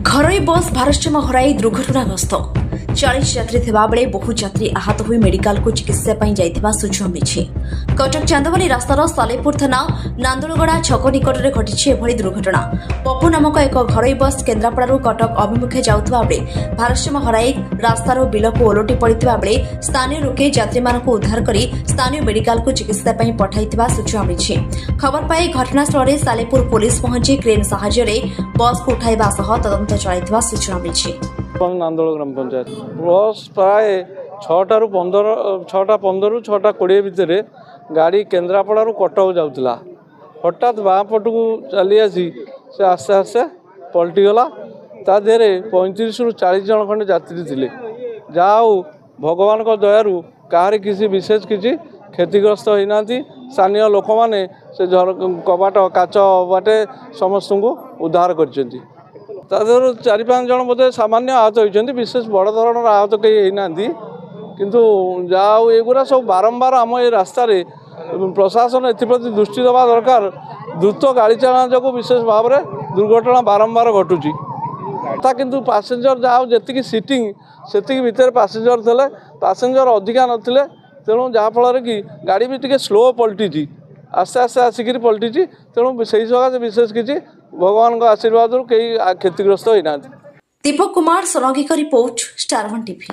घरोई बस भारसाम्य हराई दुर्घटनाग्रस्त 40 यात्री थिबा बेले बहु यात्री आहत होई मेडिकल को चिकित्सा पई जाइथिबा सूचना मिछि। कटक चांदवाली रास्तार सालेपुर थाना नांदुलगड़ा छक निकट में घटी एभली दुर्घटना। पप्पू नामक एक घरोई बस केन्द्रापड़ारू कटक अभिमुखे जाउथिबा बेले भारसाम्य हराई रास्तार बिल को ओलटी पड़िथिबा बेले स्थानीय लोके यात्री मानक उद्धार करी स्थानीय मेडिकल को चिकित्सा पई पठाइथिबा सूचना मिछि। खबर पाई घटनास्थल में सालेपुर पुलिस पहुंची क्रेन सहाय्य बस को उठाइबा सह तदंत चलाइथिबा सूचना मिछि। नांदोल ग्राम पंचायत बस प्राय 6:15 6:20 भितर गाड़ी केन्द्रापड़ारू कटक जाऊला। हठात बाँ पटू चली आसी से आस्ते आस्ते पलटिगला। ता देहरे 35 ରୁ 40 जन खंडे यात्री थे। जाऊ भगवान को दयारू कहार किसी विशेष किसी क्षतिग्रस्त होना। स्थानीय लोक मैंने से कबाट काच बाटे समस्त को उद्धार कर 4-5 जन बोधे सामान्य आहत होती। विशेष बड़ धरण आहत कहीं ना किंतु जाओ एगुरा सब बारंबार आम ये रास्ता प्रशासन एप्रति दृष्टि देवा दरकार। द्रुत गाड़ी चलना जो विशेष भाव में दुर्घटना बारंबार घटुची। किंतु पैसेंजर जाओ जी सीटिंग से भितर पैसेंजर थे पैसेंजर अधिका नथिले तेणु जहाँफल कि गाड़ी भी टी स्लो पलटि आस्ते आस्ते आसिक पलटि। तेणु से सकाशे विशेष किसी भगवान आशीर्वाद कहीं क्षतिग्रस्त होना। दीपक कुमार सोलंकी का रिपोर्ट स्टार 1 टीवी।